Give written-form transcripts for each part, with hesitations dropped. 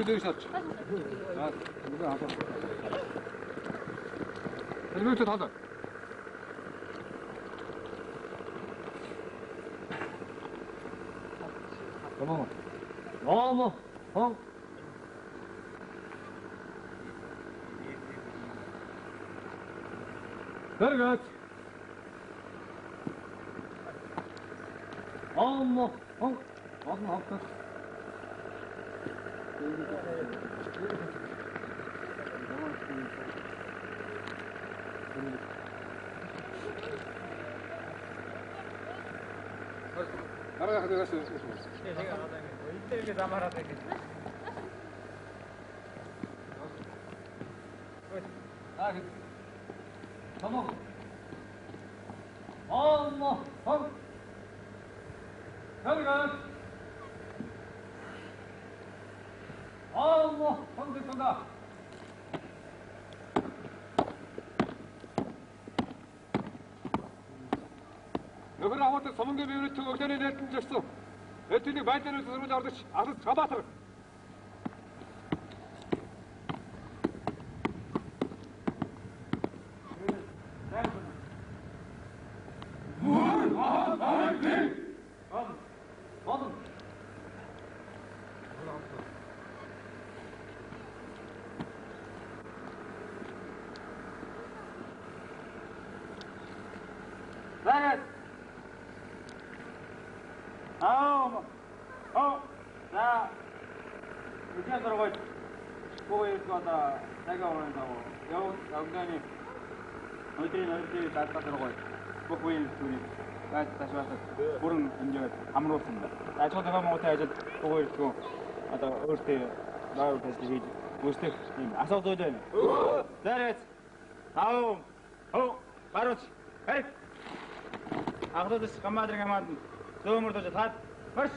Minuten satış. Minuten hazır. Tamam mı? Tamam. Tamam. Very good. Allah. Allah. Allah. Arada hadi nasıl yapıyorsunuz? İlk zaman arada git. Hadi. Tamam. Allah. Allah. Hadi gel. Allah. Hadi sonra. Öbür rahmetli sonun gibi yürüttü, ödeneğin etkin cestim. Ettiğini bayten ötesini dardı, adı sabatır. Зараз. 자, 이제 들어가. 보고 있었다. 내가 오는다고. 영장님. 어디 다시 들어가. 보고 있으니. 다시 와서 보는 문제가 아무도 없습니다. 나 초등학교 못해 이제 보고 있고. 아까 어릴 때 나올 때 되게 멋있대. 아서도 이제. зараз. 다음. 바로. 에이. Ағдады қамадыр қамадын, сөмірді жатат, марш!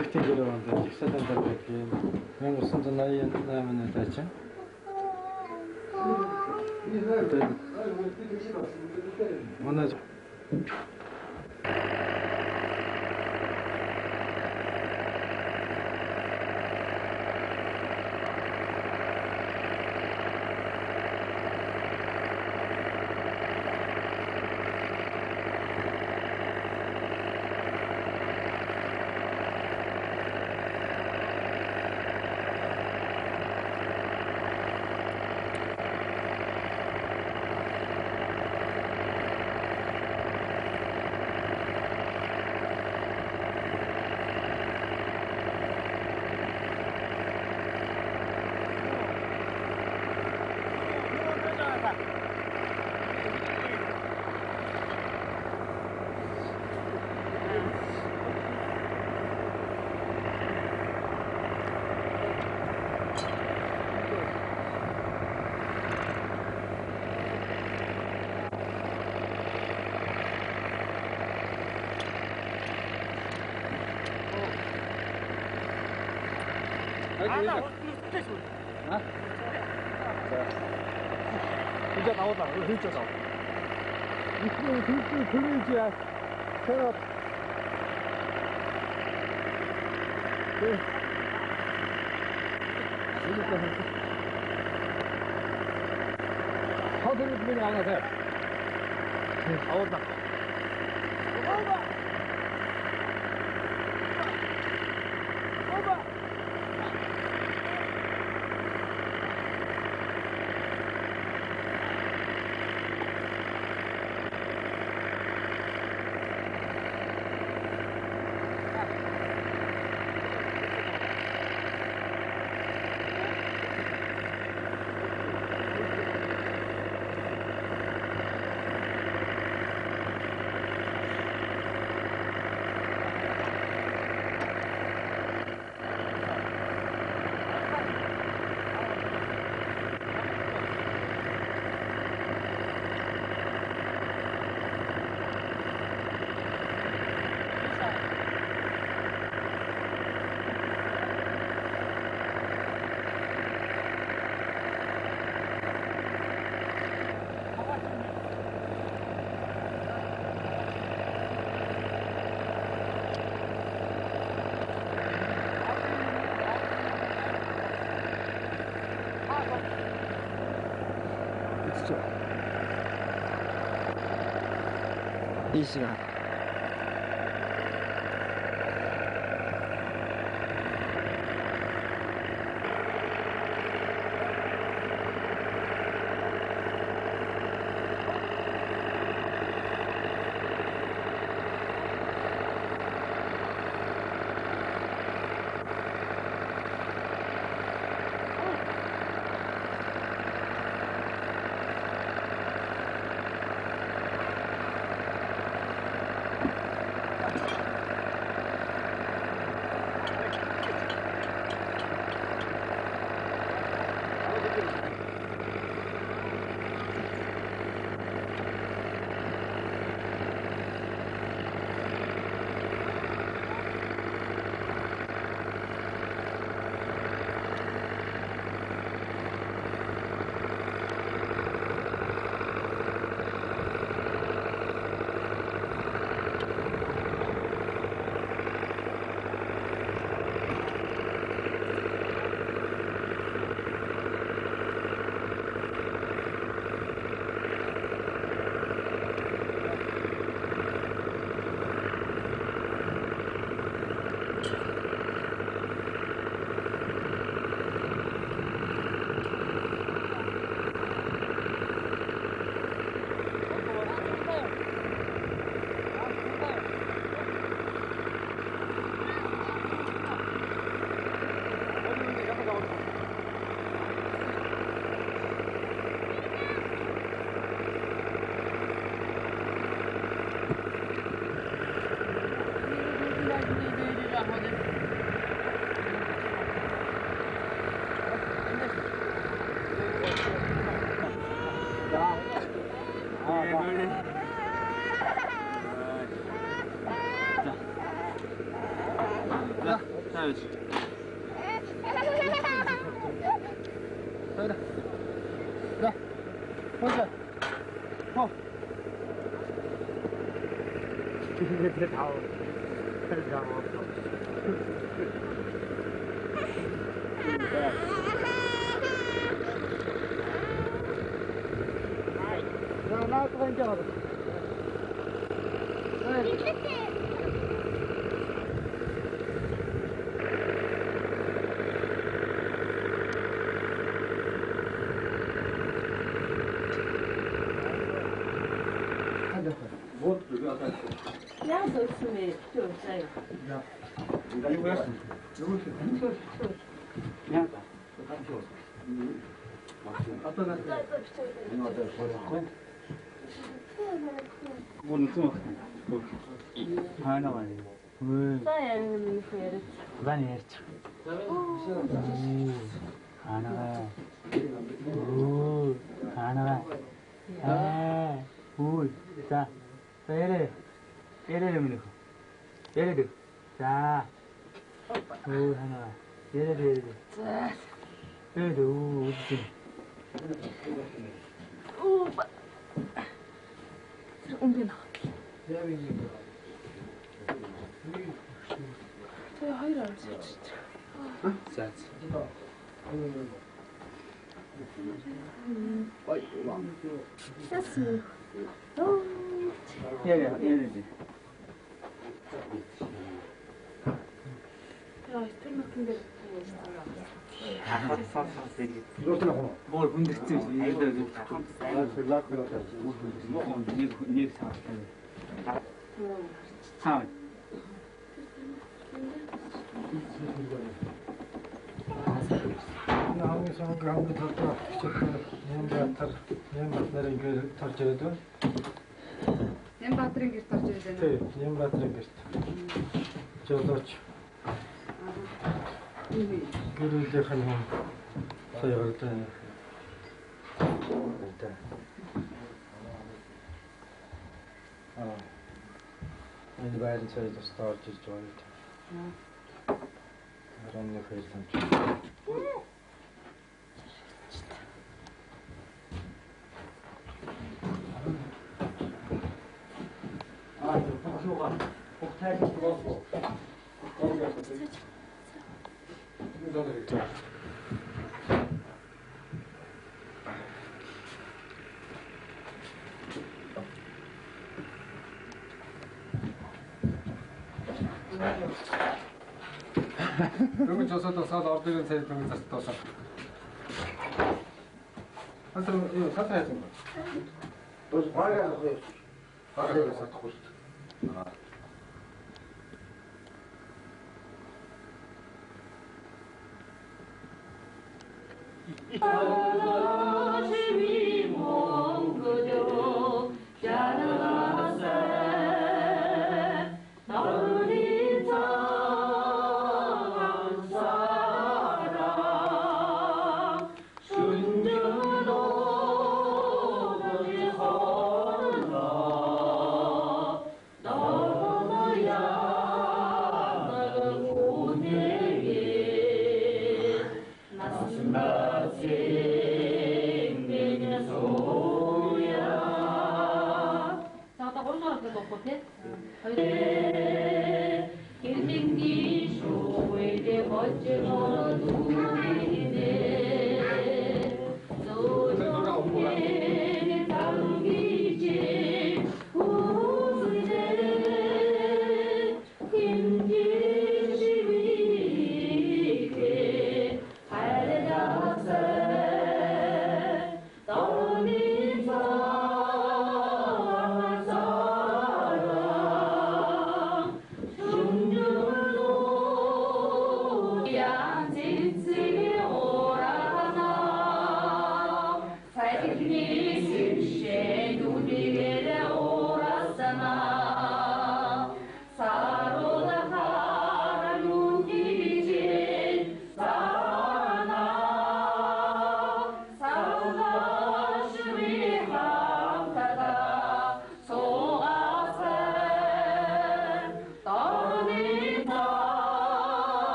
Bitti görevinde, yükselden de bekleyin. Ben kusunca naymen edeceğim. Anacığım. 진짜 나오다. 이거 진짜 나와. 이거 들지 들지 제가 서둘러 분이 안 하세요. 나온다. 이 시간 Ja, so ist es mir. Du, sei. 얘네. 자, 얘도 어디? 오빠. 옮겨놔. 저 하이를 알지 진짜. 됐어. 얘네지. 야, 스텔 같은 데 뭘 근데 좀 얘들 Hangi hangi tarafta çıktı? Nem batların göz tarçırdı. Nem батрын гэрт орж ирсэн. Тий, nem батрын гэрт. Жолооч. Гэрүүлдэх нь юм. Саягартай. Энэ байрны цайд стаарч ирж байгаа юм. Харааны хэлсэн ч. Дөнгөж осоод осоод ордын цай дөнгөж застаасаа. Хантар юу сатаа яасан бэ? Бос багаа хөөе. Багаа сатахгүй шүү дээ.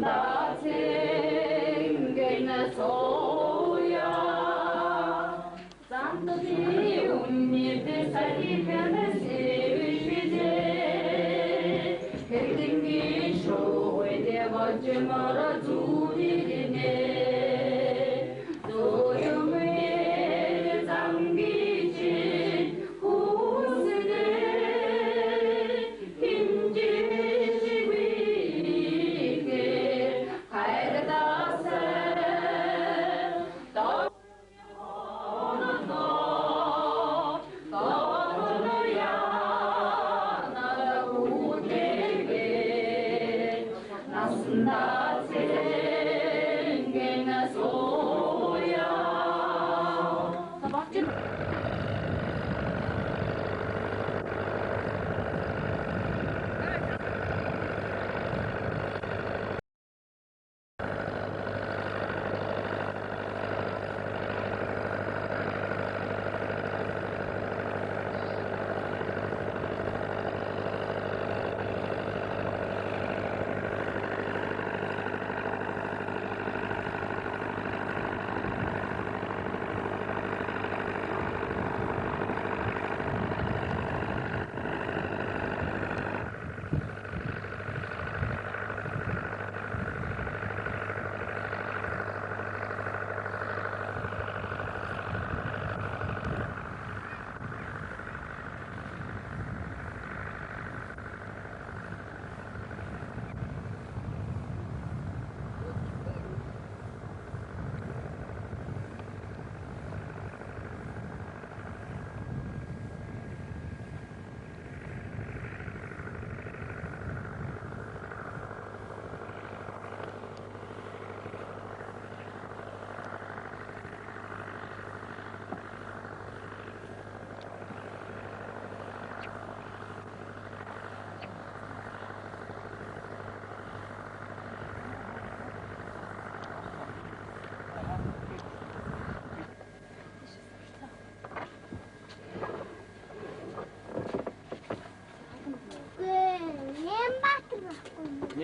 나 생기는 소야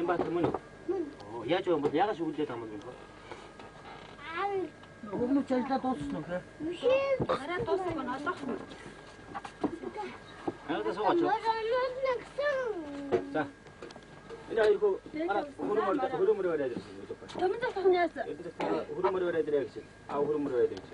엠바트문이. 야, 저 뭐, 야가 죽을 때 담은 거. Ognu celta tosno kre. Ara tosno na to. 하나 더 왔죠. 자, 이제 이거 하나 흐름으로 해야 되겠어. Тамда тохнаас. 흐름으로 해야 되겠어. 아, 흐름으로 해야 되겠어.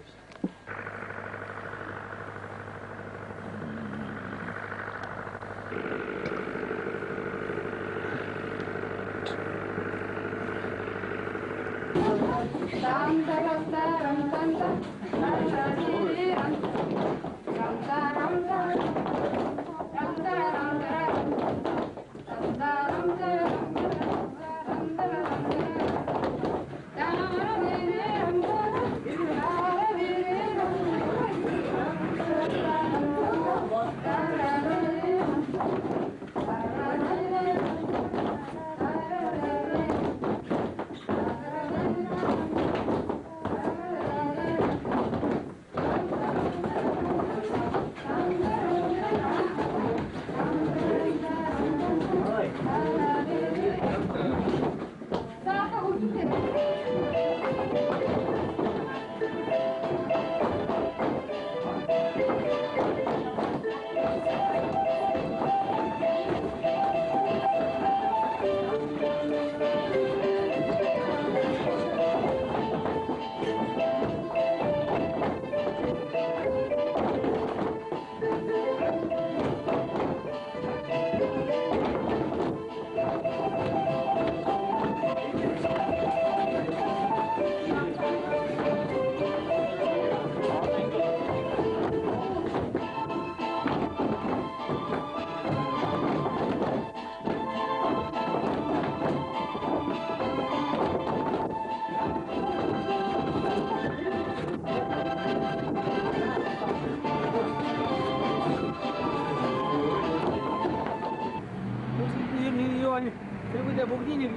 Kribu da bogdini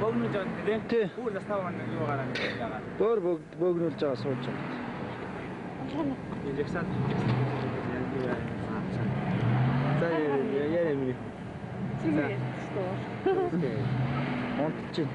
bognu jante Тий. Uur ставан юу гараа яагаад. Өөр бөөгнүүлж байгаа сууж байгаа. Инжексан. За яа миний. Sige. Онтч чинь.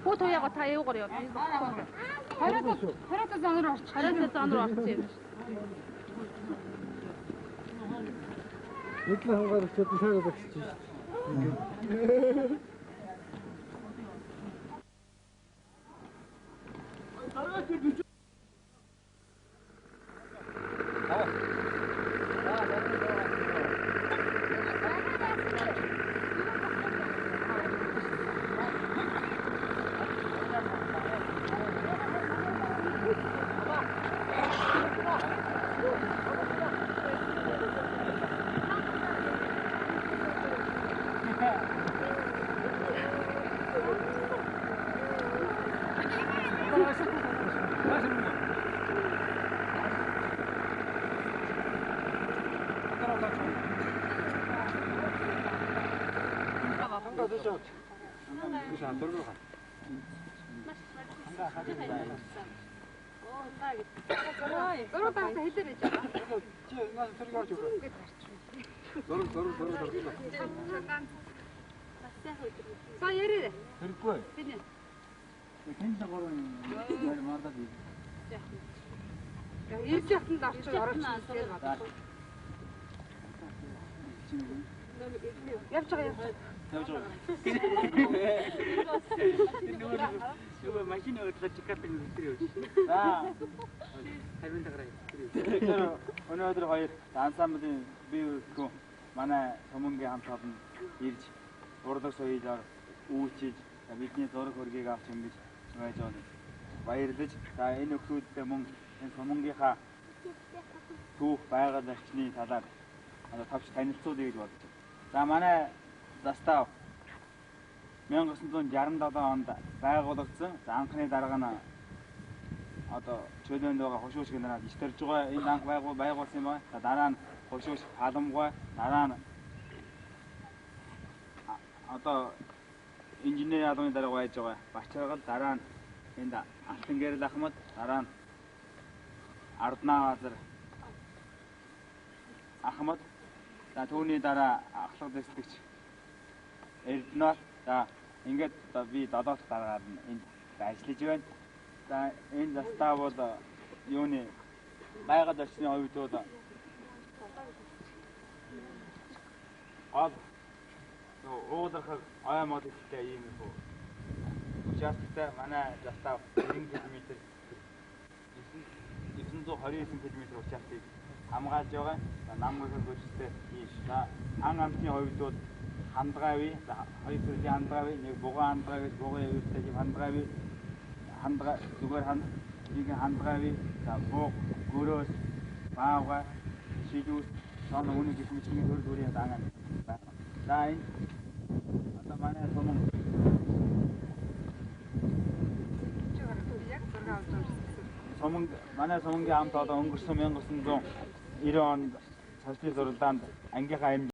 Хөө туяагаа та явуугаар яв. Хараатай занруу орчих. Хараатай занруу орчих. Эдлээ хангаарч чадсан сайгаа багсчих шүү. 들고 가. 떨어다 해드리죠. 자, 예리래. 그리고 괜찮다 거는 말 맞다지. 일찍 날짜 알았지. 엽차가 이거 마시는 거 같이 같은 거 필요 없이. За 할머니가 그래. тэгэхээр өнөөдөр хоёр ансамблийн бие хөө манай Сомонгийн хамт олон ирж урдаг соёлоор үүчиж бидний зураг хөргийг авч ингэж байж байна. Баярлаж за энэ өхрүүдтэй мөн энэ Сомонгийнхаа түүх байгаль орчны талаар тавч танилцуулъя гэж бодож байна. За манай застав 1967 онд байгуулагдсан. За анхны дарга нь одоо чөлөөнд байгаа хошууш генерал иш төрж байгаа энэ анх байгуулсан юм байна. За дараа нь хошууш халамгой, дараа нь одоо инженер ялганы дарга байж байгаа Бачаргал, дараа нь энд Алтан Гэрэл Ахмад, дараа нь Арднаа Азар Ахмад, за түүний дараа ахлах дэслэгч Эрдэнэт. За ингээд одоо би 7 дахь дараагаар нь энд ажиллаж байна. За энэ застав бол юуны байгаль орчны хувьд бол уулархаг ой модэлтэй ийм их участоктай манай застав 90 км 929 км участыг хамгаалж байгаа. За намгын хөлжтэй ийм. За ан амтны хувьд бол хандгаави, хоёр төрлийн хандгаави, нэг бугаан хандгаави, бугын өвөлтэй тийм хандгаави, зүгээр нэг хандгаави, за буг, гөрөөс, баавга, шилүүс, сон үүний гэх мэт төр төрлийн даанаа байна. За энэ одоо манай Сомон манай Сомонгийн хамт одоо өнгөрсөн 1990 онд цаашны зуралдаанд ангийнхаа